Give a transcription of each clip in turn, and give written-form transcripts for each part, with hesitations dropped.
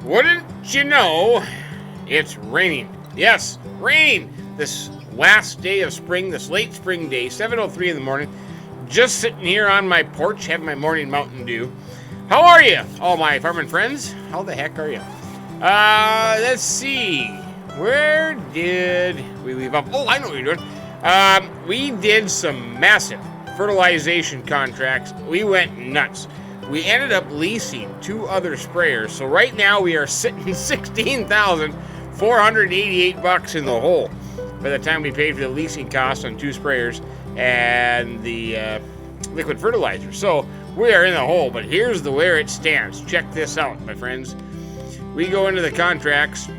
Wouldn't you know, it's raining. Yes, rain. This last day of spring, this late spring day, 7:03 in the morning. Just sitting here on my porch, having my morning Mountain Dew. How are you, all my farming friends? How the heck are you? Let's see. Where did we leave off? Oh, I know what you're doing. We did some massive fertilization contracts. We went nuts. We ended up leasing 2 other sprayers. So right now we are sitting $16,488 in the hole by the time we paid for the leasing costs on 2 sprayers and the liquid fertilizer. So we are in the hole, but here's where it stands. Check this out, my friends. We go into the contracts.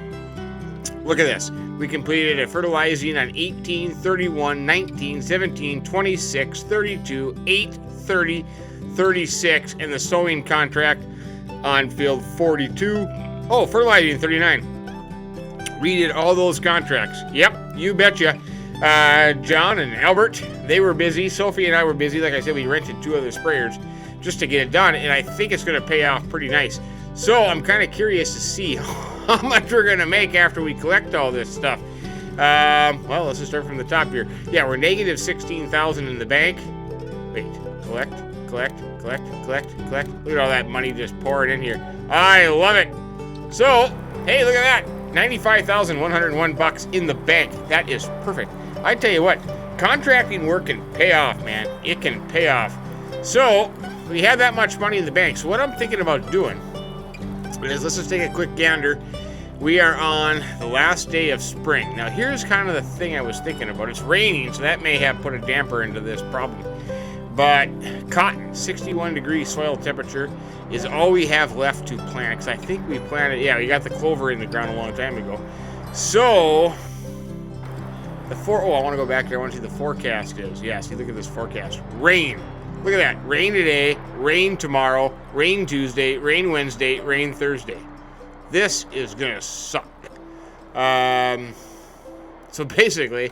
Look at this. We completed a fertilizing on 18, 31, 19, 17, 26, 32, 8, 30, 36, and the sowing contract on field 42. Oh, fertilizing 39. We did all those contracts. Yep, you betcha. John and Albert, they were busy. Sophie and I were busy. Like I said, we rented 2 other sprayers just to get it done, and I think it's going to pay off pretty nice. So I'm kind of curious to see how much we're going to make after we collect all this stuff. Well, let's just start from the top here. Yeah, we're negative 16,000 in the bank. Wait, collect. Look at all that money just pouring in here. I love it. So, hey, look at that. $95,101 in the bank. That is perfect. I tell you what, contracting work can pay off, man. It can pay off. So, we have that much money in the bank. So what I'm thinking about doing is, let's just take a quick gander. We are on the last day of spring. Now, here's kind of the thing I was thinking about. It's raining, so that may have put a damper into this problem. But cotton, 61 degree soil temperature is all we have left to plant. Because I think we planted, yeah, we got the clover in the ground a long time ago. So, I want to go back there. I want to see the forecast is. Yeah, see, look at this forecast. Rain. Look at that. Rain today, rain tomorrow, rain Tuesday, rain Wednesday, rain Thursday. This is going to suck. So basically,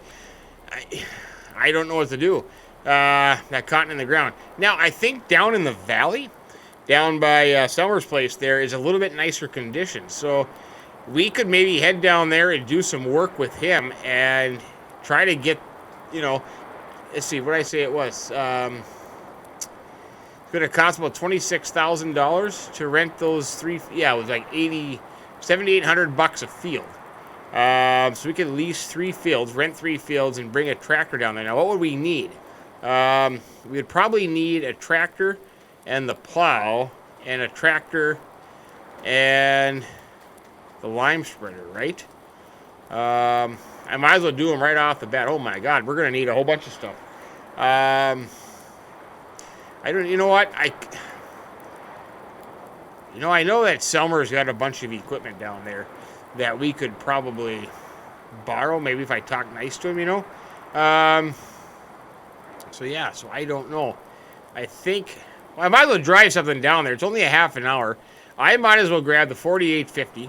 I don't know what to do. That cotton in the ground. Now, I think down in the valley, down by Summer's place there, is a little bit nicer conditions. So we could maybe head down there and do some work with him and try to get, let's see, what did I say it was? It's going to cost about $26,000 to rent those 3. Yeah, it was like $7,800 a field. So we could lease 3 fields, rent 3 fields, and bring a tractor down there. Now, what would we need? We would probably need a tractor and the plow and a tractor and the lime spreader, right? I might as well do them right off the bat. Oh my God, we're going to need a whole bunch of stuff. You know what? I know that Selmer's got a bunch of equipment down there that we could probably borrow, maybe if I talk nice to him, So I don't know. I think, I might as well drive something down there. It's only a half an hour. I might as well grab the 4850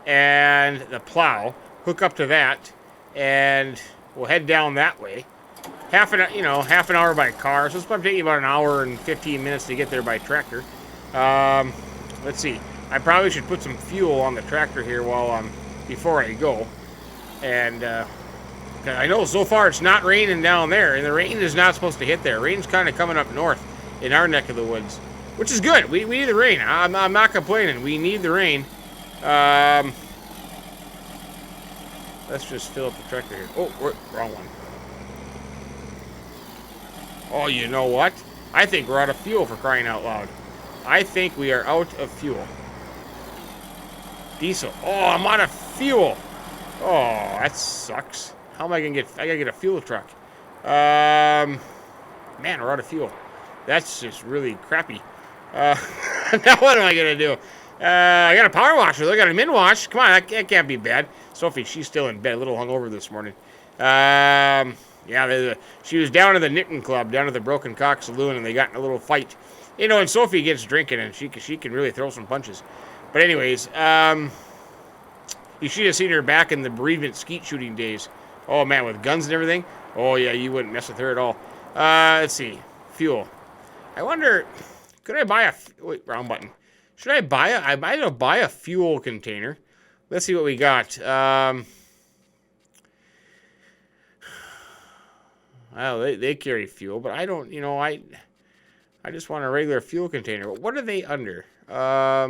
and the plow, hook up to that, and we'll head down that way. Half an hour by car. So it's probably taking about an hour and 15 minutes to get there by tractor. Let's see. I probably should put some fuel on the tractor here before I go. And I know so far it's not raining down there, and the rain is not supposed to hit there. Rain's kind of coming up north in our neck of the woods, which is good. We need the rain. I'm not complaining. We need the rain. Let's just fill up the tractor here. Oh, wrong one. Oh, you know what? I think we're out of fuel, for crying out loud. I think we are out of fuel. Diesel. Oh, I'm out of fuel. Oh, that sucks. How am I going to get... I got to get a fuel truck. Man, we're out of fuel. That's just really crappy. Now what am I going to do? I got a power washer. I got a Minn wash. Come on, that can't be bad. Sophie, she's still in bed. A little hungover this morning. Yeah, she was down at the knitting club, down at the Broken Cock Saloon, and they got in a little fight. And Sophie gets drinking, and she can really throw some punches. But anyways, you should have seen her back in the bereavement skeet shooting days. Oh, man, with guns and everything. Oh, yeah, you wouldn't mess with her at all. Let's see. Fuel. I wonder, could I buy wait, wrong button. Should I buy I might have buy a fuel container. Let's see what we got. Well, they carry fuel, but I don't, you know, I just want a regular fuel container. What are they under? Let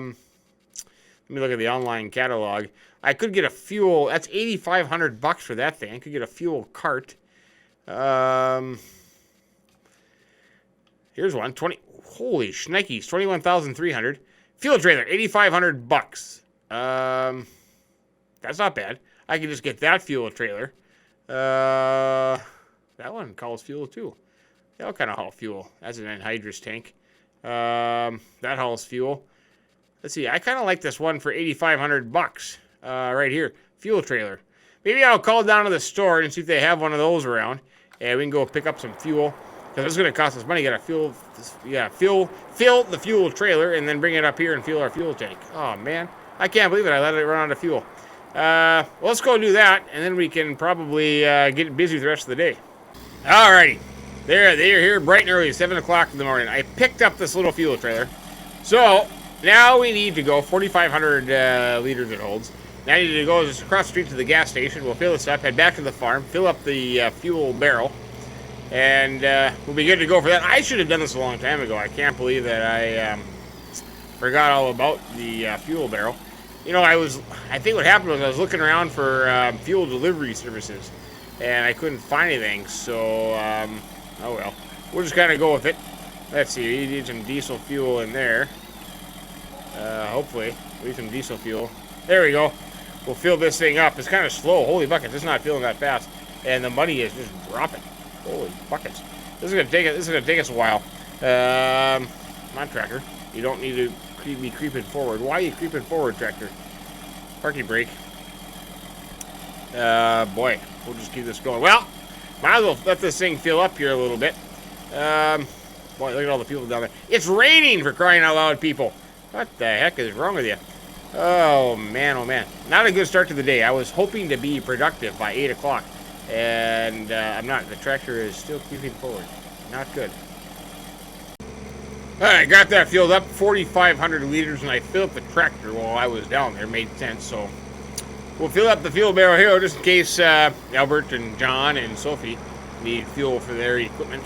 me look at the online catalog. I could get a fuel. That's $8,500 for that thing. I could get a fuel cart. Here's one. Holy shnikes, 21,300. Fuel trailer, $8,500. That's not bad. I can just get that fuel trailer. That one hauls fuel too. They all kind of haul fuel. That's an anhydrous tank. That hauls fuel. Let's see. I kind of like this one for $8,500. Right here, fuel trailer. Maybe I'll call down to the store and see if they have one of those around, and we can go pick up some fuel. Because it's going to cost us money. You got to fill the fuel trailer and then bring it up here and fuel our fuel tank. Oh man, I can't believe it. I let it run out of fuel. Well, let's go do that, and then we can probably get busy the rest of the day. Alrighty, they're here bright and early, 7 o'clock in the morning. I picked up this little fuel trailer. So now we need to go 4,500 liters it holds. Now I need to go just across the street to the gas station. We'll fill this up, head back to the farm, fill up the fuel barrel, and we'll be good to go for that. I should have done this a long time ago. I can't believe that I forgot all about the fuel barrel. You know, I think what happened was I was looking around for fuel delivery services, and I couldn't find anything, so, oh well. We'll just kind of go with it. Let's see, we need some diesel fuel in there. Hopefully, we need some diesel fuel. There we go. We'll fill this thing up. It's kind of slow. Holy buckets, it's not filling that fast. And the money is just dropping. Holy buckets. This is gonna take us a while. Come on, tractor. You don't need to be creeping forward. Why are you creeping forward, tractor? Parking brake. Boy, we'll just keep this going. Well, might as well let this thing fill up here a little bit. Boy, look at all the people down there. It's raining, for crying out loud, people. What the heck is wrong with you? Oh man, oh man. Not a good start to the day. I was hoping to be productive by 8 o'clock, and I'm not. The tractor is still creeping forward. Not good. Alright, got that filled up, 4,500 liters, and I filled up the tractor while I was down there. Made sense, so we'll fill up the fuel barrel here just in case Albert and John and Sophie need fuel for their equipment.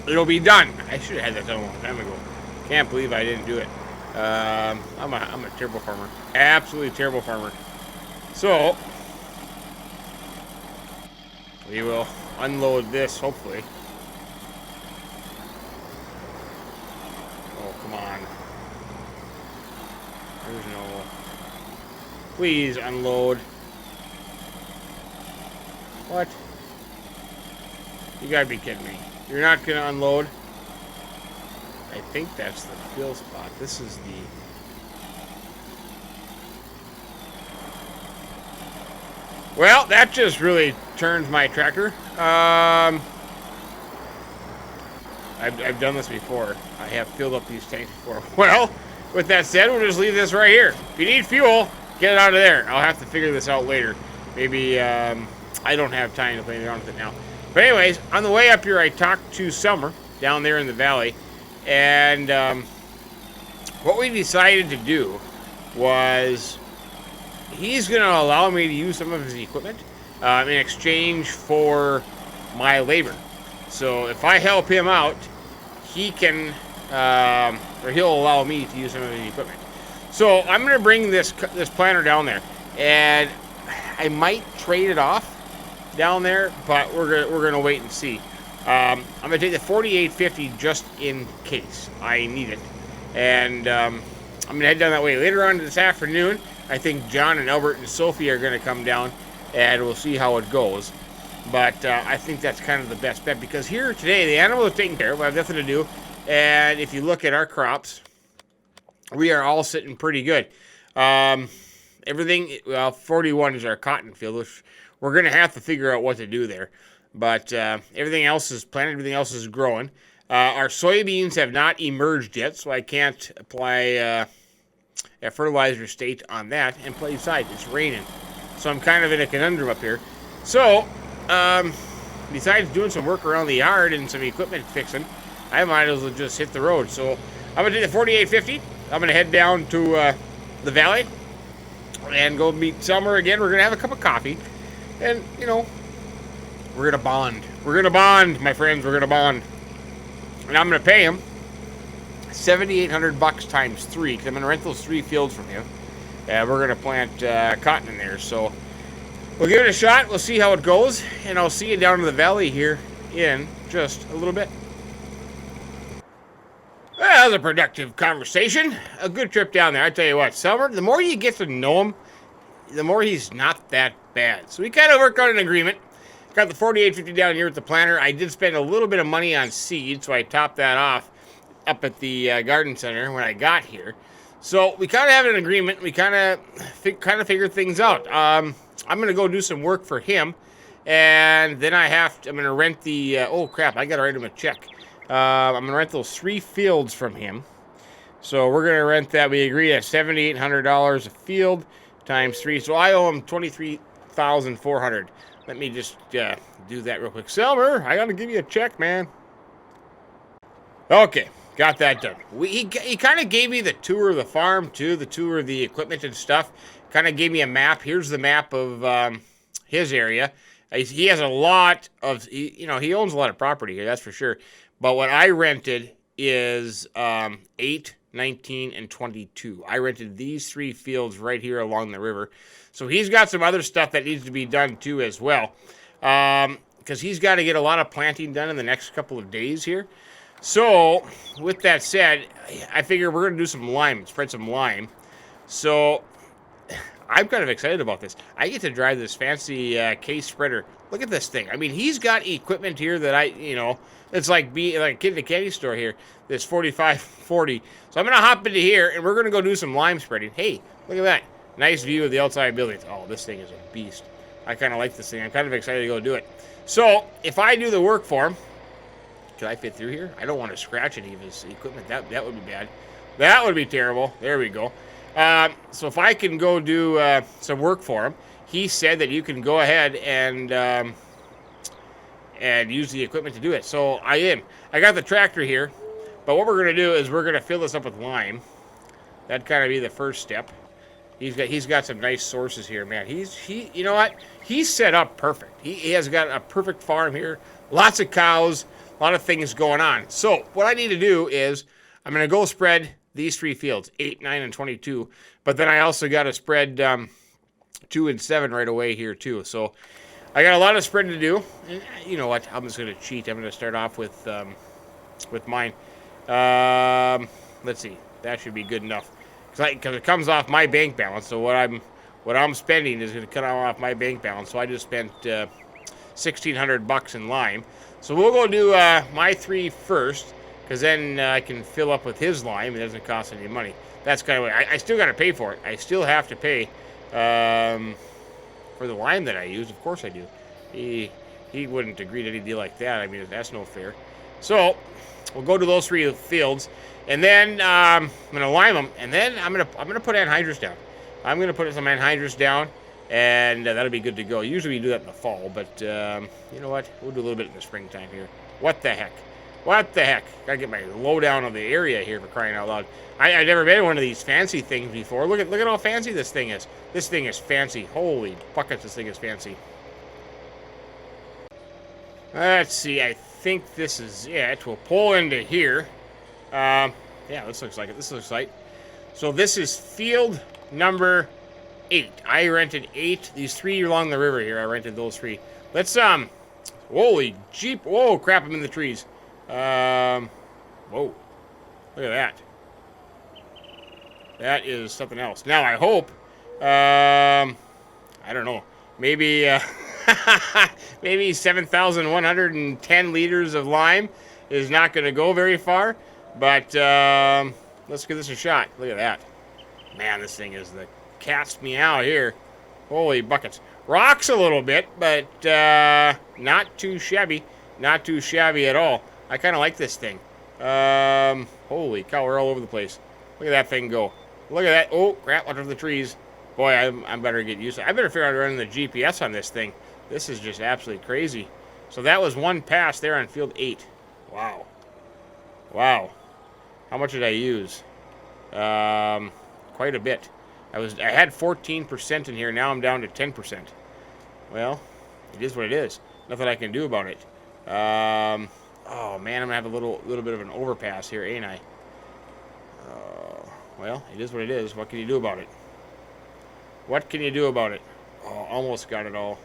It'll be done. I should have had that done a long time ago. Can't believe I didn't do it. I'm a terrible farmer. Absolutely terrible farmer. So we will unload this, hopefully. Oh, come on. There's no... Please unload. What? You gotta be kidding me. You're not gonna unload? I think that's the fill spot. This is the... Well, that just really turns my tractor. I've done this before. I have filled up these tanks before. Well, with that said, we'll just leave this right here. If you need fuel, get it out of there. I'll have to figure this out later. Maybe I don't have time to play around with it now. But anyways, on the way up here, I talked to Summer down there in the valley. And what we decided to do was he's going to allow me to use some of his equipment in exchange for my labor. So if I help him out, he can, or he'll allow me to use some of his equipment. So I'm going to bring this planter down there, and I might trade it off down there, but we're gonna wait and see. I'm gonna take the 4850 just in case I need it, and I'm gonna head down that way later on this afternoon. I think John and Albert and Sophie are gonna come down, and we'll see how it goes. But I think that's kind of the best bet, because here today the animals are taken care of. I have nothing to do, and if you look at our crops, we are all sitting pretty good. Everything, well, 41 is our cotton field, which we're going to have to figure out what to do there. But everything else is planted, everything else is growing. Our soybeans have not emerged yet, so I can't apply a fertilizer state on that. And play side, it's raining. So I'm kind of in a conundrum up here. So, besides doing some work around the yard and some equipment fixing, I might as well just hit the road. So I'm going to do the 4850, I'm going to head down to the valley and go meet Summer again. We're going to have a cup of coffee. And, you know, we're going to bond. We're going to bond, my friends. We're going to bond. And I'm going to pay him $7,800 times 3, because I'm going to rent those 3 fields from him. And we're going to plant cotton in there. So we'll give it a shot. We'll see how it goes. And I'll see you down in the valley here in just a little bit. Well, that was a productive conversation. A good trip down there. I tell you what, Summer, the more you get to know him, the more he's not that bad. So we kind of worked out an agreement. Got the 4850 down here with the planter. I did spend a little bit of money on seed, so I topped that off up at the garden center when I got here. So we kind of have an agreement. We kind of figured things out. I'm going to go do some work for him, and then I'm going to rent the, oh crap, I got to write him a check. I'm going to rent those 3 fields from him. So we're going to rent that. We agreed at $7,800 a field times 3. So I owe him $23,400. Let me just do that real quick. Silver, I got to give you a check, man. Okay, got that done. He kind of gave me the tour of the farm, too, the tour of the equipment and stuff. Kind of gave me a map. Here's the map of his area. He has a lot of, he owns a lot of property here, that's for sure. But what I rented is 8, 19, and 22. I rented these 3 fields right here along the river. So he's got some other stuff that needs to be done too as well. Because he's got to get a lot of planting done in the next couple of days here. So with that said, I figure we're going to do some lime, spread some lime. So I'm kind of excited about this. I get to drive this fancy case spreader. Look at this thing. I mean, he's got equipment here that it's like a kid in a candy store here. This 4540. So I'm going to hop into here, and we're going to go do some lime spreading. Hey, look at that. Nice view of the outside buildings. Oh, this thing is a beast. I kind of like this thing. I'm kind of excited to go do it. So if I do the work for him, can I fit through here? I don't want to scratch any of his equipment. That would be bad. That would be terrible. There we go. So if I can go do some work for him, he said that you can go ahead and use the equipment to do it. So I am. I got the tractor here, but what we're going to do is we're going to fill this up with lime. That'd kind of be the first step. He's got some nice sources here, man. You know what? He's set up perfect. He has got a perfect farm here. Lots of cows, a lot of things going on. So what I need to do is I'm going to go spread these 3 fields, 8, 9, and 22. But then I also got to spread 2 and 7 right away here too. So I got a lot of spreading to do. And you know what? I'm just going to cheat. I'm going to start off with mine. Let's see. That should be good enough. Because it comes off my bank balance. So what I'm spending is going to cut off my bank balance. So I just spent $1,600 in lime. So we'll go do my 3 first, because then I can fill up with his lime. It doesn't cost any money. That's kind of what I still got to pay for it. I still have to pay for the lime that I use. Of course I do. He wouldn't agree to any deal like that. I mean, that's no fair. So we'll go to those 3 fields, and then I'm gonna lime them, and then I'm gonna put anhydrous down. I'm gonna put some anhydrous down, and that'll be good to go. Usually we do that in the fall, but you know what? We'll do a little bit in the springtime here. What the heck? What the heck? Gotta get my lowdown on the area here, for crying out loud. I've never been in one of these fancy things before. Look at how fancy this thing is. This thing is fancy. Holy buckets, this thing is fancy. Let's see. I think this is it. We'll pull into here. Yeah, this looks like it. This looks like. So this is field number 8. I rented 8. These 3 along the river here. I rented those 3. Let's holy jeep. Whoa, crap! I'm in the trees. Whoa. Look at that. That is something else. Now I hope. I don't know. Maybe. Maybe 7,110 liters of lime is not going to go very far, but let's give this a shot. Look at that. Man, this thing is the cat's meow here. Holy buckets. Rocks a little bit, but not too shabby. Not too shabby at all. I kind of like this thing. Holy cow, we're all over the place. Look at that thing go. Look at that. Oh, crap, under the trees. Boy, I'm better get used to it. I better figure out how to run the GPS on this thing. This is just absolutely crazy. So that was 1 pass there on field 8. Wow. Wow. How much did I use? Quite a bit. I had 14% in here. Now I'm down to 10%. Well, it is what it is. Nothing I can do about it. Oh man, I'm gonna have a little bit of an overpass here, ain't I? Well, it is what it is. What can you do about it? What can you do about it? Oh, almost got it all.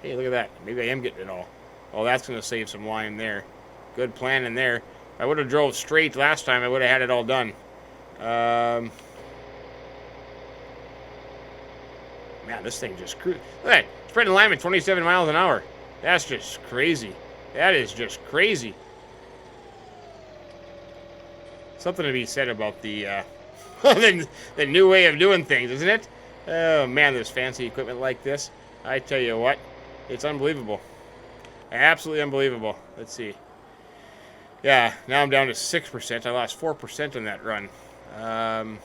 Hey, look at that. Maybe I am getting it all. Oh, that's gonna save some line there. Good plan in there. If I would have drove straight last time, I would have had it all done. Man, this thing just cruised. Look at that. Spreading line at 27 miles an hour. That's just crazy. That is just crazy. Something to be said about the the new way of doing things, isn't it? Oh man, this fancy equipment like this. I tell you what, it's unbelievable. Absolutely unbelievable. Let's see. Yeah, now I'm down to 6%. I lost 4% on that run. I'm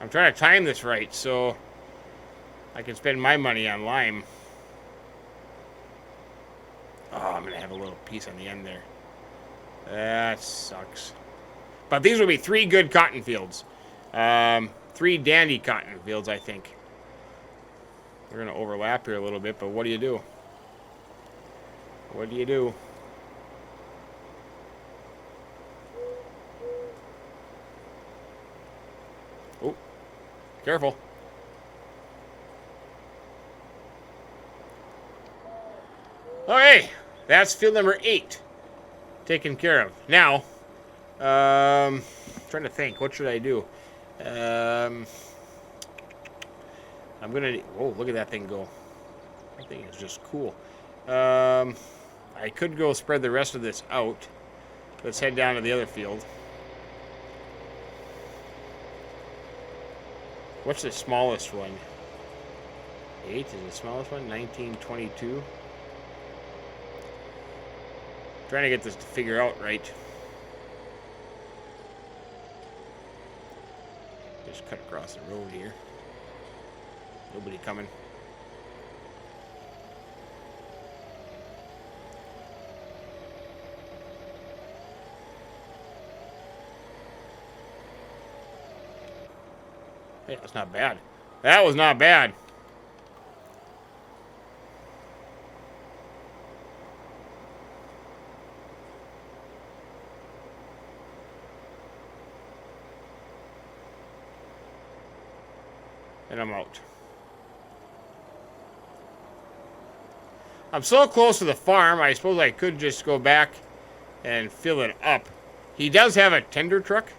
trying to time this right so I can spend my money on lime. Oh, I'm going to have a little piece on the end there. That sucks. But these will be 3 good cotton fields. 3 dandy cotton fields, I think. We're going to overlap here a little bit, but what do you do? What do you do? Oh, careful. Okay, that's field number 8 taken care of. Now, trying to think, what should I do? I'm gonna. Oh, look at that thing go! That thing is just cool. I could go spread the rest of this out. Let's head down to the other field. What's the smallest one? 8 is the smallest one. 1922. Trying to get this to figure out right. Just cut across the road here. Nobody coming. Hey, that's not bad. That was not bad. And I'm out. I'm so close to the farm, I suppose I could just go back and fill it up. He does have a tender truck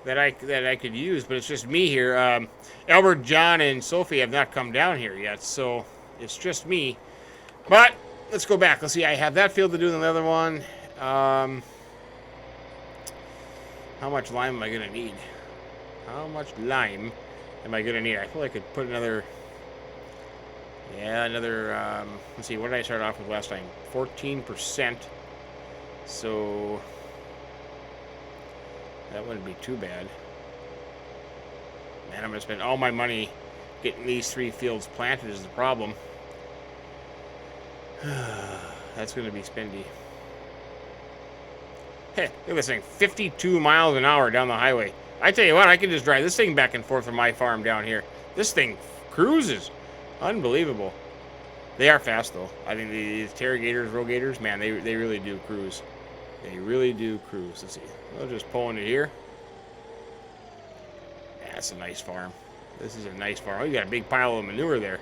that I could use, but it's just me here. Albert, John, and Sophie have not come down here yet, so it's just me. But let's go back. Let's see. I have that field to do in the other one. How much lime am I gonna need? How much lime am I gonna need? I feel like I could put another. Yeah, another. Let's see. What did I start off with last time? 14%. So that wouldn't be too bad. Man, I'm gonna spend all my money getting these 3 fields planted is the problem. That's gonna be spendy. Hey, look at this thing, 52 miles an hour down the highway. I tell you what, I can just drive this thing back and forth from my farm down here. This thing cruises. Unbelievable. They are fast, though. I think these Terragators, Rogators, man, they really do cruise. They really do cruise. Let's see. I'll just pull into here. Yeah, that's a nice farm. This is a nice farm. Oh, you got a big pile of manure there.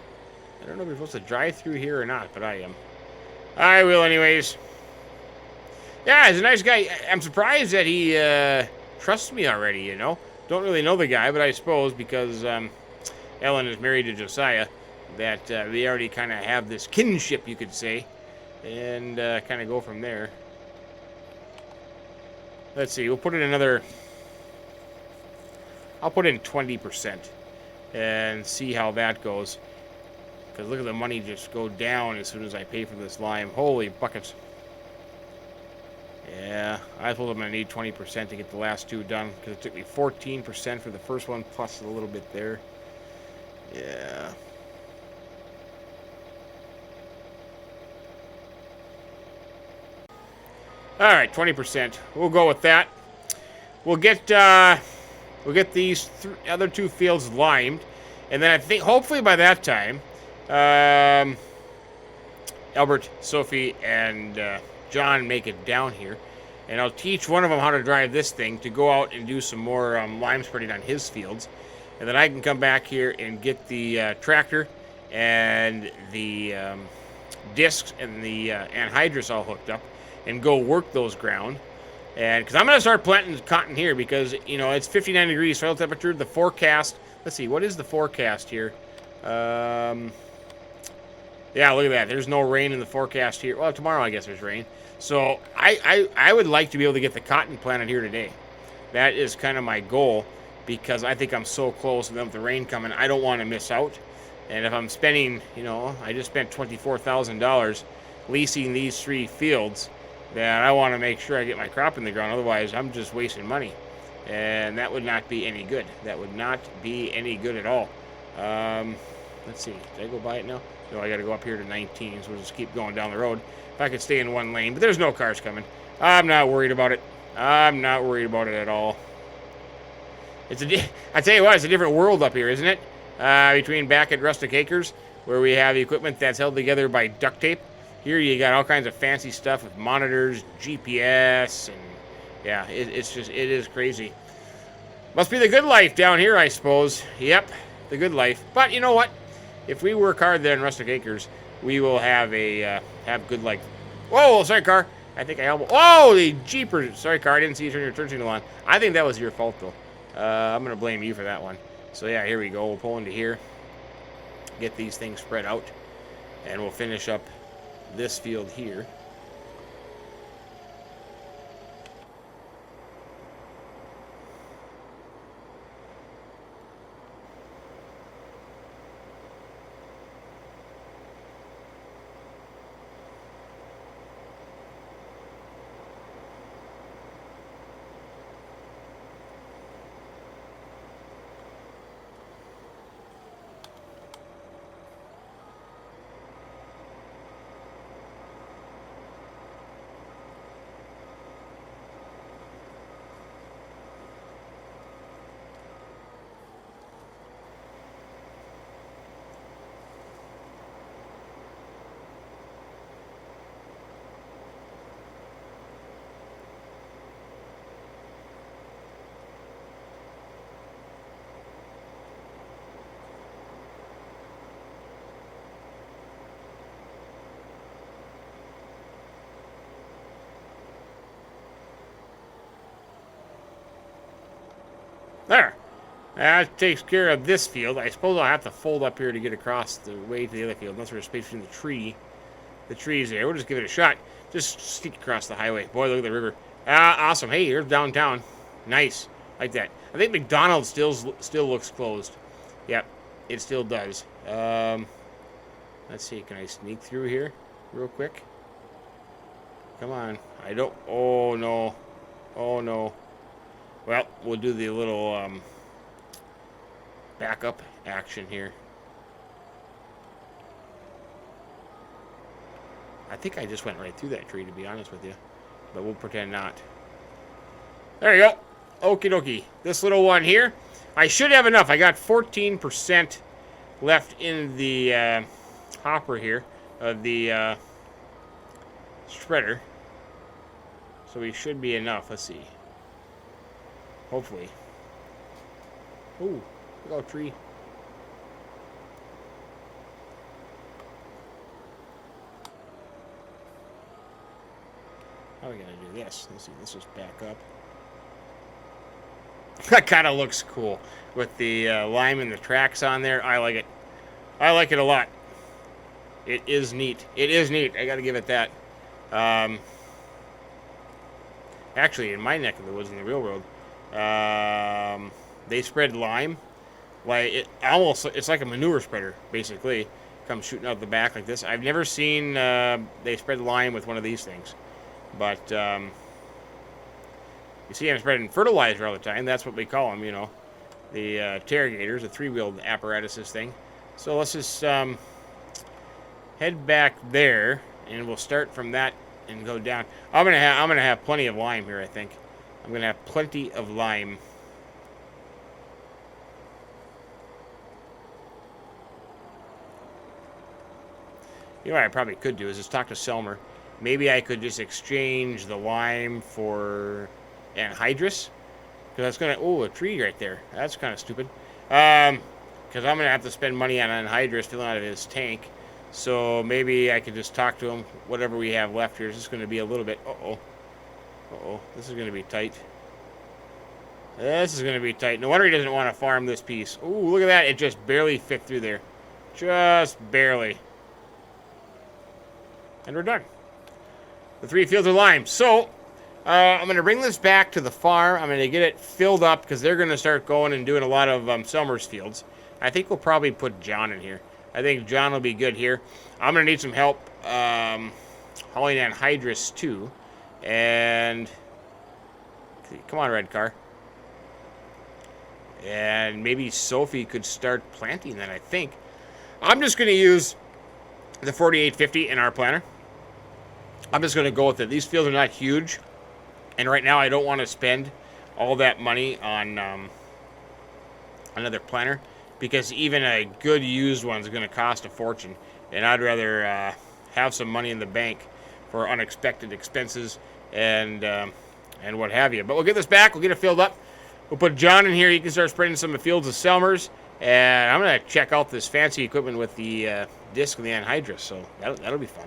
I don't know if you're supposed to drive through here or not, but I am. I will anyways. Yeah, he's a nice guy. I'm surprised that he trusts me already, you know. Don't really know the guy, but I suppose because Ellen is married to Josiah, that we already kind of have this kinship, you could say, and kind of go from there. Let's see, we'll put in another, I'll put in 20% and see how that goes. Because look at the money just go down as soon as I pay for this lime. Holy buckets. Yeah, I told him I need 20% to get the last 2 done, because it took me 14% for the first one, plus a little bit there. Yeah. All right, 20%. We'll go with that. We'll get these other two fields limed, and then I think hopefully by that time, Albert, Sophie, and John make it down here, and I'll teach one of them how to drive this thing to go out and do some more lime spreading on his fields, and then I can come back here and get the tractor and the discs and the anhydrous all hooked up, and go work those ground. And because I'm going to start planting cotton here because, you know, it's 59 degrees soil temperature. The forecast, let's see, what is the forecast here? Yeah, look at that. There's no rain in the forecast here. Well, tomorrow I guess there's rain. So I would like to be able to get the cotton planted here today. That is kind of my goal because I think I'm so close, and then with the rain coming, I don't want to miss out. And if I'm spending, you know, I just spent $24,000 leasing these 3 fields, then I want to make sure I get my crop in the ground. Otherwise, I'm just wasting money. And that would not be any good. That would not be any good at all. Let's see. Did I go by it now? No, I got to go up here to 19, so we'll just keep going down the road. If I could stay in one lane. But there's no cars coming. I'm not worried about it. I'm not worried about it at all. I tell you what, it's a different world up here, isn't it? Between back at Rustic Acres, where we have equipment that's held together by duct tape. Here you got all kinds of fancy stuff with monitors, GPS, and yeah, it is crazy. Must be the good life down here, I suppose. Yep, the good life. But you know what? If we work hard there in Rustic Acres, we will have good life. Whoa, sorry, car. I think I almost. Oh, the jeepers! Sorry, car. I didn't see you turn your turn signal on. I think that was your fault, though. I'm gonna blame you for that one. So yeah, here we go. We'll pull into here, get these things spread out, and we'll finish up this field here. There. That takes care of this field. I suppose I'll have to fold up here to get across the way to the other field. Unless there's space between the trees there. We'll just give it a shot. Just sneak across the highway. Boy, look at the river. Awesome. Hey, here's downtown. Nice. Like that. I think McDonald's still looks closed. Yep, it still does. Let's see. Can I sneak through here real quick? Come on. I don't. Oh, no. Oh, no. Well, we'll do the little backup action here. I think I just went right through that tree, to be honest with you. But we'll pretend not. There you go. Okie dokie. This little one here, I should have enough. I got 14% left in the hopper here of the spreader. So we should be enough. Let's see. Hopefully. Ooh, look at tree. How are we gonna do this? Let's see. Let's just back up. That kind of looks cool with the lime and the tracks on there. I like it. I like it a lot. It is neat. It is neat. I got to give it that. Actually, in my neck of the woods, in the real world, they spread lime like it's like a manure spreader, basically. Comes shooting out the back like this. I've never seen they spread lime with one of these things, but you see I'm spreading fertilizer all the time. That's what we call them, you know, the Terragators, the 3-wheeled apparatuses thing. So let's just head back there, and we'll start from that and go down. I'm gonna have plenty of lime here, I think. I'm gonna have plenty of lime. You know what I probably could do is just talk to Selmer. Maybe I could just exchange the lime for anhydrous. Because that's going to... Oh, a tree right there. That's kind of stupid. Because I'm going to have to spend money on anhydrous filling out of his tank. So maybe I could just talk to him. Whatever we have left here is just going to be a little bit... Uh-oh. Uh-oh. This is going to be tight. This is going to be tight. No wonder he doesn't want to farm this piece. Ooh, look at that. It just barely fit through there. Just barely. And we're done. The 3 fields of lime. So, I'm going to bring this back to the farm. I'm going to get it filled up because they're going to start going and doing a lot of Summers fields. I think we'll probably put John in here. I think John will be good here. I'm going to need some help hauling anhydrous too. And come on, red car. And maybe Sophie could start planting that, I think. I'm just going to use the 4850 in our planter. I'm just going to go with it. These fields are not huge. And right now I don't want to spend all that money on another planter. Because even a good used one is going to cost a fortune. And I'd rather have some money in the bank for unexpected expenses and what have you. But we'll get this back. We'll get it filled up. We'll put John in here. He can start spreading some of the fields of Selmers. And I'm going to check out this fancy equipment with the disc and the anhydrous. So that'll be fun.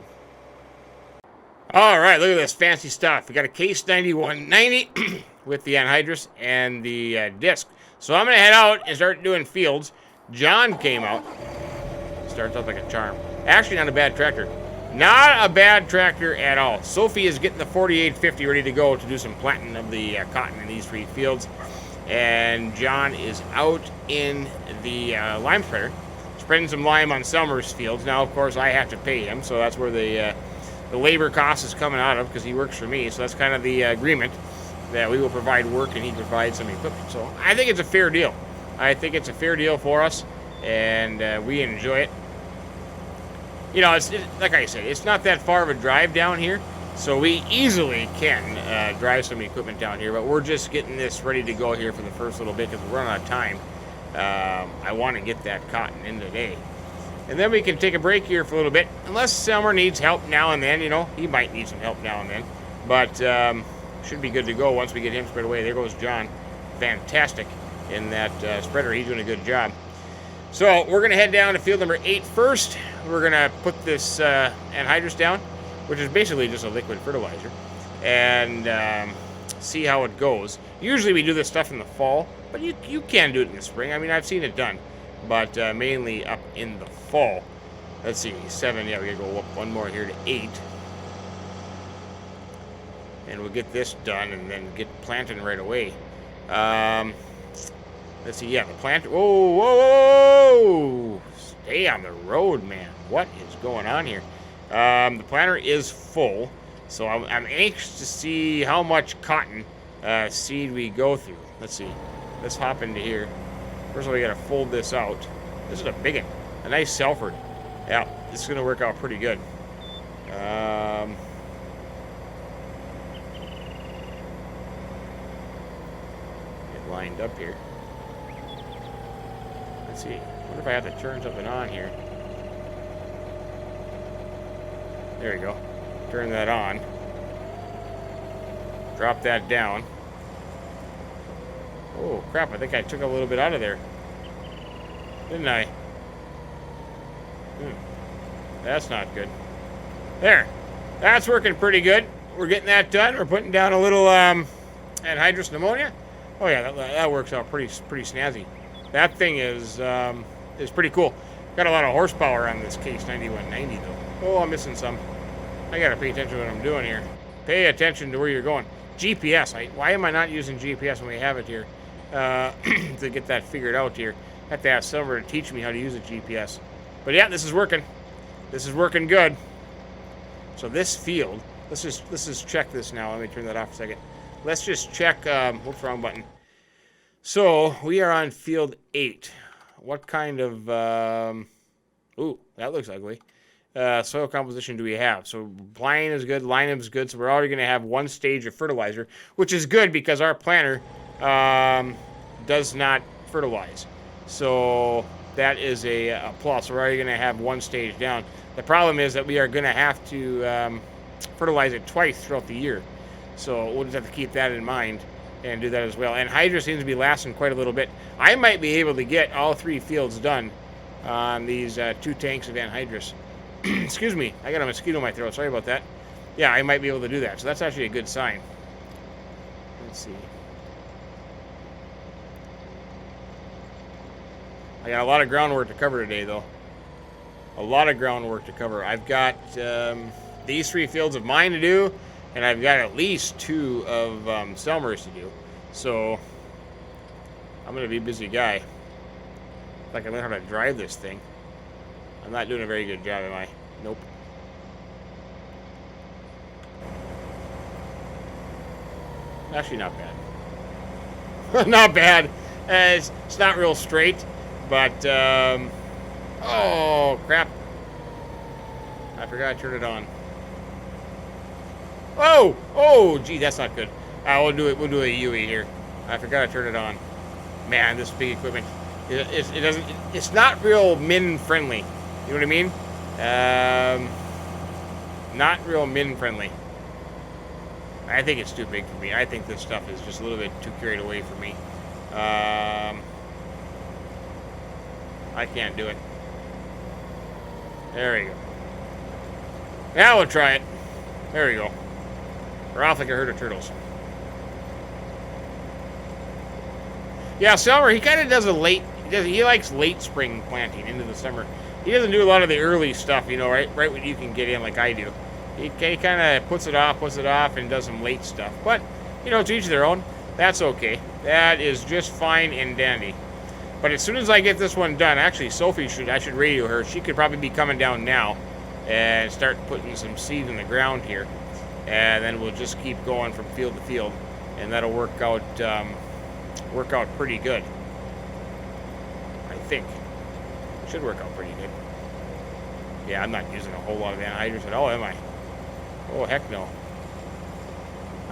All right, look at this fancy stuff. We got a case 9190 with the anhydrous and the disc. So I'm going to head out and start doing fields. John came out. Starts out like a charm. Actually, not a bad tractor. Not a bad tractor at all. Sophie is getting the 4850 ready to go to do some planting of the cotton in these 3 fields. And John is out in the lime spreader, spreading some lime on Summers fields. Now, of course, I have to pay him, so that's where the labor cost is coming out of, because he works for me. So that's kind of the agreement, that we will provide work and he provides some equipment. So I think it's a fair deal. I think it's a fair deal for us, and we enjoy it. You know, like I said, it's not that far of a drive down here, so we easily can drive some equipment down here, but we're just getting this ready to go here for the first little bit because we're running out of time. I want to get that cotton in today. And then we can take a break here for a little bit, unless Selmer needs help now and then. You know, he might need some help now and then, but should be good to go once we get him spread away. There goes John. Fantastic in that spreader. He's doing a good job. So we're going to head down to field number 8 first. We're going to put this anhydrous down, which is basically just a liquid fertilizer, and see how it goes. Usually we do this stuff in the fall, but you can do it in the spring. I mean, I've seen it done, but mainly up in the fall. Let's see, 7, yeah, we got to go up one more here to 8. And we'll get this done and then get planting right away. Let's see, yeah, the plant. Whoa, whoa, whoa! Stay on the road, man. What is going on here? The planter is full, so I'm anxious to see how much cotton seed we go through. Let's see. Let's hop into here. First of all, we got to fold this out. This is a big one. A nice Selford. Yeah, this is going to work out pretty good. Get lined up here. Let's see. I wonder if I have to turn something on here. There we go. Turn that on. Drop that down. Oh, crap. I think I took a little bit out of there. Didn't I? That's not good. There. That's working pretty good. We're getting that done. We're putting down a little anhydrous pneumonia. Oh, yeah. That works out pretty snazzy. That thing is pretty cool. Got a lot of horsepower on this case 9190 though. Oh, I'm missing some. I gotta pay attention to what I'm doing here. Pay attention to where you're going. GPS. Why am I not using GPS when we have it here? To get that figured out here. I have to ask Silver to teach me how to use a GPS. But yeah, this is working. This is working good. So this field, let's just check this now. Let me turn that off a second. Let's just check. Whoops, wrong button. So we are on field 8. What kind of? Ooh, that looks ugly. soil composition do we have? So Pliant is good, Linum is good, so we're already going to have one stage of fertilizer, which is good because our planter does not fertilize. So that is a plus. We're already going to have one stage down. The problem is that we are going to have to fertilize it twice throughout the year. So we'll just have to keep that in mind and do that as well. And Hydra seems to be lasting quite a little bit. I might be able to get all 3 fields done on these 2 tanks of anhydrous. Excuse me, I got a mosquito in my throat. Sorry about that. Yeah, I might be able to do that. So that's actually a good sign. Let's see. I got a lot of groundwork to cover today, though. A lot of groundwork to cover. I've got these 3 fields of mine to do, and I've got at least 2 of Selmer's to do. So I'm going to be a busy guy. If I can learn how to drive this thing. I'm not doing a very good job, am I? Nope. Actually, not bad. Not bad. It's not real straight, but oh crap! I forgot to turn it on. Oh, oh, gee, that's not good. We'll do it. We'll do a UE here. I forgot to turn it on. Man, this big equipment. It doesn't. It's not real Minn friendly. You know what I mean? Not real Minn friendly. I think it's too big for me. I think this stuff is just a little bit too carried away for me. I can't do it. There we go. Now we'll try it. There we go. We're off like a herd of turtles. Yeah, Selmer, he kind of does a late. He likes late spring planting into the summer. He doesn't do a lot of the early stuff, you know, right when you can get in like I do. He kind of puts it off, and does some late stuff. But, you know, to each their own. That's okay. That is just fine and dandy. But as soon as I get this one done, actually, I should radio her. She could probably be coming down now and start putting some seed in the ground here. And then we'll just keep going from field to field. And that'll work out pretty good. I think. Should work out pretty good. Yeah, I'm not using a whole lot of anhydrous at all, am I? Oh, heck no.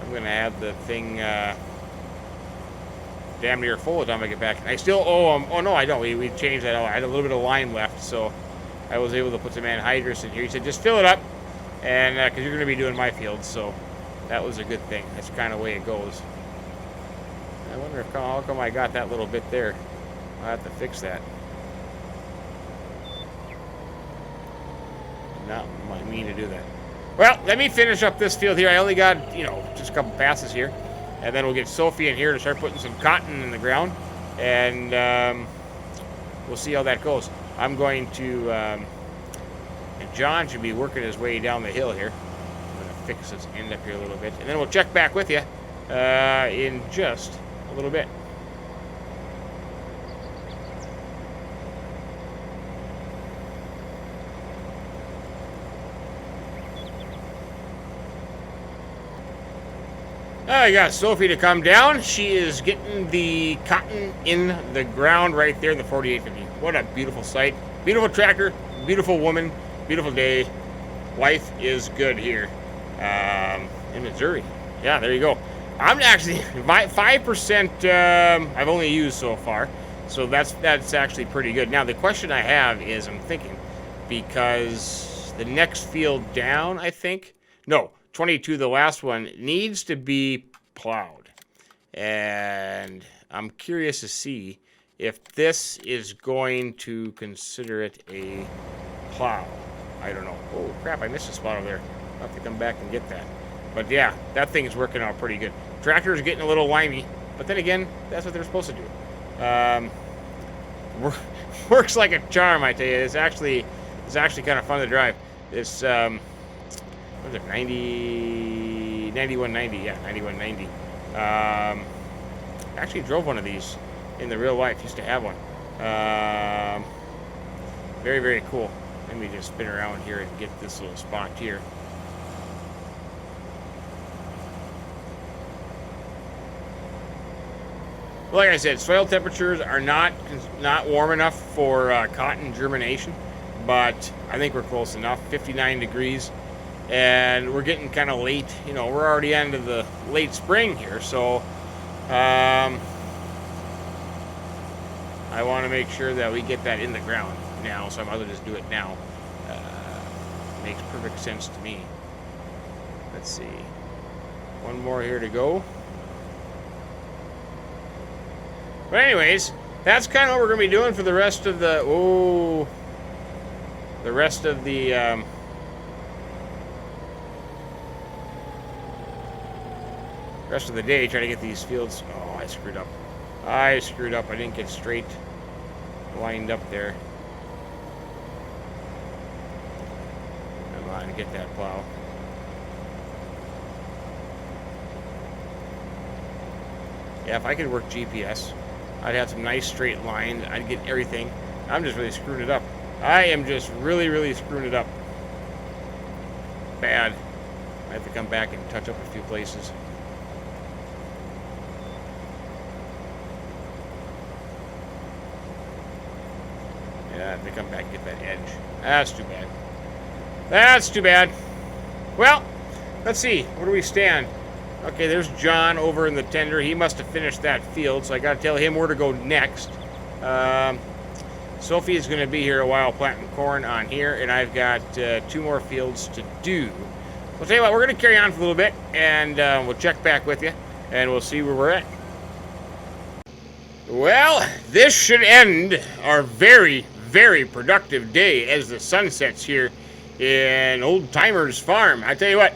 I'm going to have the thing damn near full by the time I get back. I still, oh no, I don't. We changed that out. I had a little bit of line left, so I was able to put some anhydrous in here. He said, just fill it up, and because you're going to be doing my field, so that was a good thing. That's kind of the way it goes. I wonder how come I got that little bit there. I'll have to fix that. Not mean to do that. Well, let me finish up this field here. I only got, you know, just a couple passes here. And then we'll get Sophie in here to start putting some cotton in the ground. And we'll see how that goes. I'm going to... and John should be working his way down the hill here. I'm going to fix this end up here a little bit. And then we'll check back with you in just a little bit. I got Sophie to come down. She is getting the cotton in the ground right there in the 4850. What a beautiful sight. Beautiful tractor, beautiful woman, beautiful day. Life is good here in Missouri. Yeah, there you go. I'm actually, my 5% I've only used so far. So that's actually pretty good. Now, the question I have is, I'm thinking, because the next field down, I think, no, 22, the last one, needs to be plowed. And I'm curious to see if this is going to consider it a plow. I don't know. Oh, crap, I missed a spot over there. I'll have to come back and get that. But yeah, that thing is working out pretty good. Tractor's getting a little limey, but then again, that's what they're supposed to do. Works like a charm, I tell you. It's actually kind of fun to drive. This, what was it, 9190, yeah, 9190. Actually drove one of these in the real life, used to have one. Very, very cool. Let me just spin around here and get this little spot here. Like I said, soil temperatures are not warm enough for cotton germination, but I think we're close enough. 59 degrees, and we're getting kind of late. You know, we're already into the late spring here, so I want to make sure that we get that in the ground now, so I might as well just do it now. Makes perfect sense to me. Let's see. One more here to go. But anyways, that's kind of what we're going to be doing for the rest of the... the rest of the... rest of the day, trying to get these fields... Oh, I screwed up. I screwed up. I didn't get straight lined up there. Come on, get that plow. Yeah, if I could work GPS, I'd have some nice straight lines. I'd get everything. I'm just really screwing it up. I am just really, really screwing it up. Bad. I have to come back and touch up a few places. Yeah, I have to come back and get that edge. That's too bad. That's too bad. Well, let's see. Where do we stand? Okay, there's John over in the tender. He must have finished that field, so I got to tell him where to go next. Sophie is going to be here a while planting corn on here, and I've got 2 more fields to do. I'll tell you what, we're going to carry on for a little bit, and we'll check back with you, and we'll see where we're at. Well, this should end our very, very productive day as the sun sets here in Old Timers Farm. I tell you what,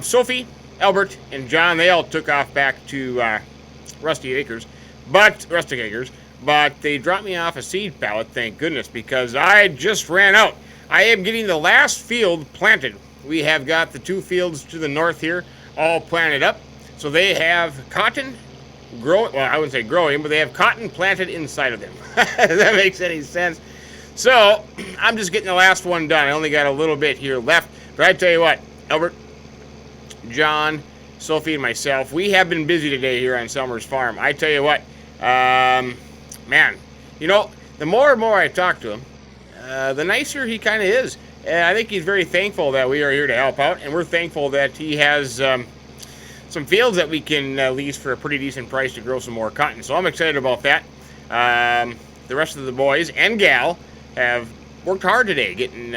Sophie, Albert, and John, they all took off back to Rustic Acres, but they dropped me off a seed pallet, thank goodness, because I just ran out. I am getting the last field planted. We have got the 2 fields to the north here all planted up, so they have cotton growing. Well, I wouldn't say growing, but they have cotton planted inside of them. If that makes any sense. So I'm just getting the last one done. I only got a little bit here left, but I tell you what, Albert, John, Sophie, and myself, we have been busy today here on Selmer's Farm. I tell you what, man, you know, the more and more I talk to him, the nicer he kind of is. And I think he's very thankful that we are here to help out, and we're thankful that he has some fields that we can lease for a pretty decent price to grow some more cotton. So I'm excited about that. The rest of the boys and gal have worked hard today getting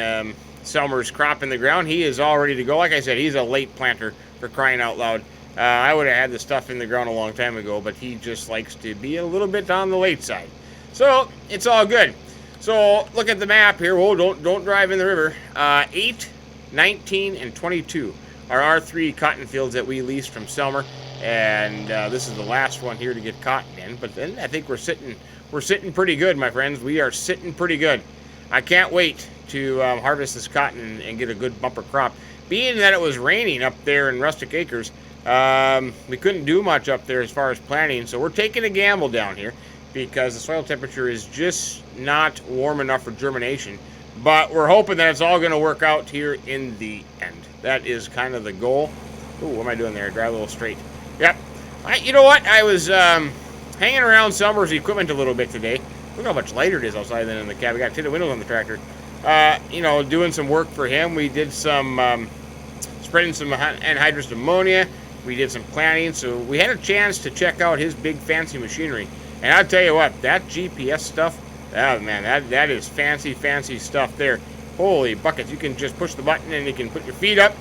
Selmer's crop in the ground. He is all ready to go. Like I said, he's a late planter, for crying out loud. I would have had the stuff in the ground a long time ago, but he just likes to be a little bit on the late side. So it's all good. So look at the map here. Whoa, don't drive in the river. 8, 19, and 22 are our 3 cotton fields that we leased from Selmer, and this is the last one here to get cotton in. But then I think we're sitting pretty good, my friends. We are sitting pretty good. I can't wait to harvest this cotton and get a good bumper crop. Being that it was raining up there in Rustic Acres, we couldn't do much up there as far as planting, so we're taking a gamble down here because the soil temperature is just not warm enough for germination. But we're hoping that it's all going to work out here in the end. That is kind of the goal. Ooh, what am I doing there? Drive a little straight. Yep. You know what? I was hanging around Selmer's equipment a little bit today. Look how much lighter it is outside than in the cab. We got tinted windows on the tractor. You know, doing some work for him. We did some spreading some anhydrous ammonia. We did some planting. So we had a chance to check out his big fancy machinery. And I'll tell you what, that GPS stuff, oh man, that is fancy, fancy stuff there. Holy buckets. You can just push the button and you can put your feet up,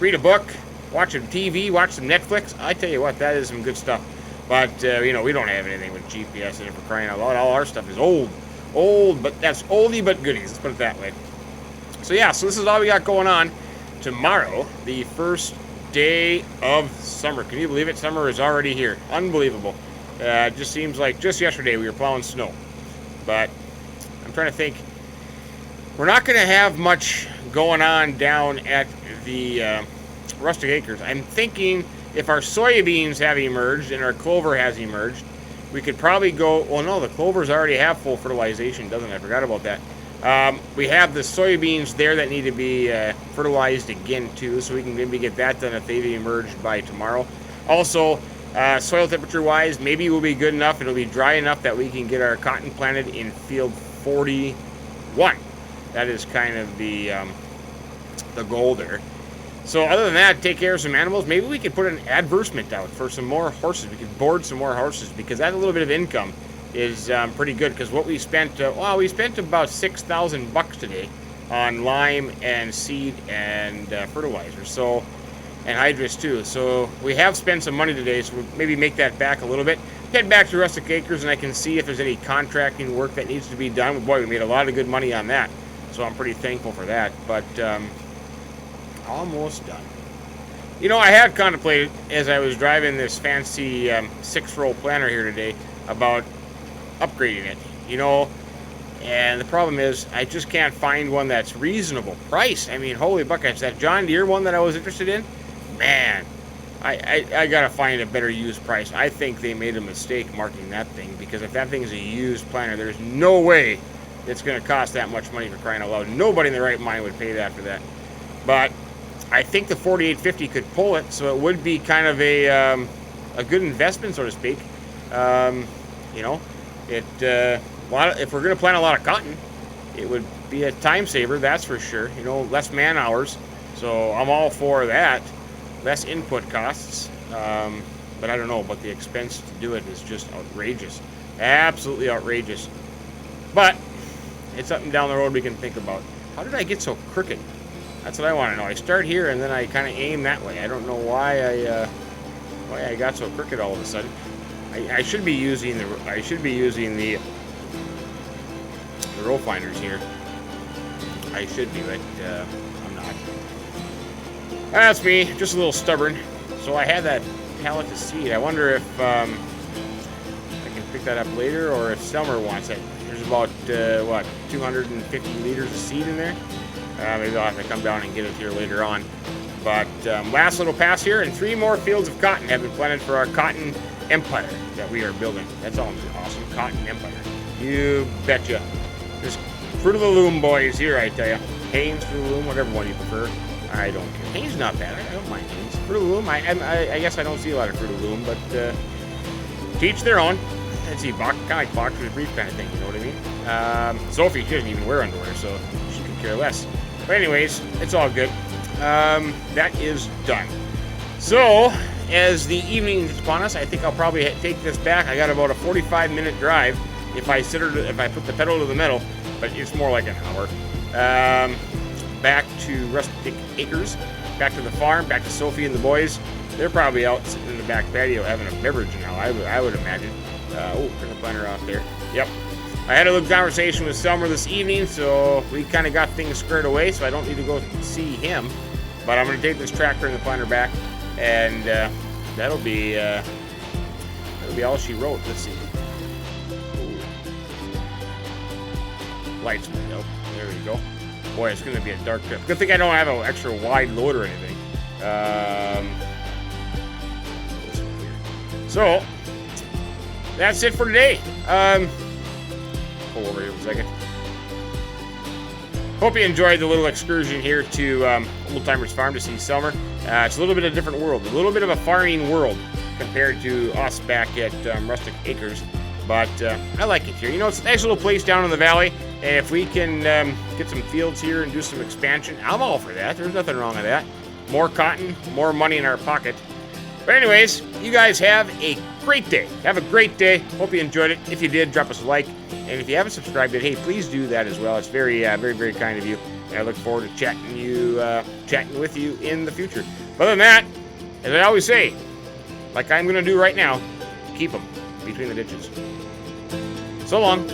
read a book, watch some TV, watch some Netflix. I tell you what, that is some good stuff. But, you know, we don't have anything with GPS in it, for crying out loud. All our stuff is old, but that's oldie but goodies. Let's put it that way. So, yeah, so this is all we got going on. Tomorrow, the first day of summer. Can you believe it? Summer is already here. Unbelievable. It just seems like just yesterday we were plowing snow. But I'm trying to think. We're not going to have much going on down at the Rustic Acres. I'm thinking if our soybeans have emerged and our clover has emerged, we could probably go, well, no, the clovers already have full fertilization, doesn't it? I forgot about that. We have the soybeans there that need to be fertilized again, too, so we can maybe get that done if they've emerged by tomorrow. Also, soil temperature-wise, maybe it will be good enough, it'll be dry enough that we can get our cotton planted in field 41. That is kind of the goal there. So other than that, take care of some animals. Maybe we could put an advertisement out for some more horses. We could board some more horses, because that little bit of income is pretty good. Because what we spent, well, we spent about $6,000 today on lime and seed and fertilizer. So, and hydrous too. So we have spent some money today. So we'll maybe make that back a little bit. Head back to Rustic Acres, and I can see if there's any contracting work that needs to be done. Boy, we made a lot of good money on that. So I'm pretty thankful for that. But almost done. You know, I had contemplated as I was driving this fancy 6-row planner here today about upgrading it, you know, and the problem is I just can't find one that's reasonable price. I mean, holy buckets, that John Deere one that I was interested in, man, I gotta find a better used price. I think they made a mistake marking that thing, because if that thing is a used planner, there's no way it's gonna cost that much money, for crying out loud. Nobody in their right mind would pay that for that. But I think the 4850 could pull it, so it would be kind of a good investment, so to speak. You know, if we're going to plant a lot of cotton, it would be a time saver, that's for sure. You know, less man hours, so I'm all for that. Less input costs, but I don't know, but the expense to do it is just outrageous, absolutely outrageous. But it's something down the road we can think about. How did I get so crooked? That's what I want to know. I start here and then I kind of aim that way. I don't know why I got so crooked all of a sudden. I should be using the row finders here. I should be, but I'm not. That's me, just a little stubborn. So I had that pallet of seed. I wonder if I can pick that up later, or if Summer wants it. There's about what, 250 liters of seed in there. Maybe I'll have to come down and get it here later on. But last little pass here, and 3 more fields of cotton have been planted for our cotton empire that we are building. That's all awesome, cotton empire. You betcha. There's Fruit of the Loom boys here, I tell you. Haynes, Fruit of the Loom, whatever one you prefer. I don't care. Haynes not bad. I don't mind Haynes. Fruit of the Loom, I guess I don't see a lot of Fruit of the Loom, but to each their own. Let's see, kind of like boxer's brief kind of thing, you know what I mean? Sophie, she doesn't even wear underwear, so she could care less. But anyways, it's all good. That is done. So, as the evening is upon us, I think I'll probably take this back. I got about a 45-minute drive if I put the pedal to the metal, but it's more like an hour. Back to Rustic Acres, back to the farm, back to Sophie and the boys. They're probably out sitting in the back patio having a beverage now, I would imagine. Oh, there's a planner out there. Yep. I had a little conversation with Summer this evening, so we kind of got things squared away, so I don't need to go see him. But I'm going to take this tractor and the planner back, and that'll be all she wrote. Let's see. Ooh. Lights went out. There we go. Boy, it's going to be a dark trip. Good thing I don't have an extra wide load or anything. So, that's it for today. Pull over here for a second. Hope you enjoyed the little excursion here to Old Timers Farm to see Summer. It's a little bit of a different world, a little bit of a farming world compared to us back at Rustic Acres. But I like it here. You know, it's a nice little place down in the valley. And if we can get some fields here and do some expansion, I'm all for that. There's nothing wrong with that. More cotton, more money in our pocket. But anyways, you guys have a great day. Have a great day. Hope you enjoyed it. If you did, drop us a like. And if you haven't subscribed yet, hey, please do that as well. It's very, very, very kind of you. And I look forward to chatting with you in the future. But other than that, as I always say, like I'm going to do right now, keep them between the ditches. So long.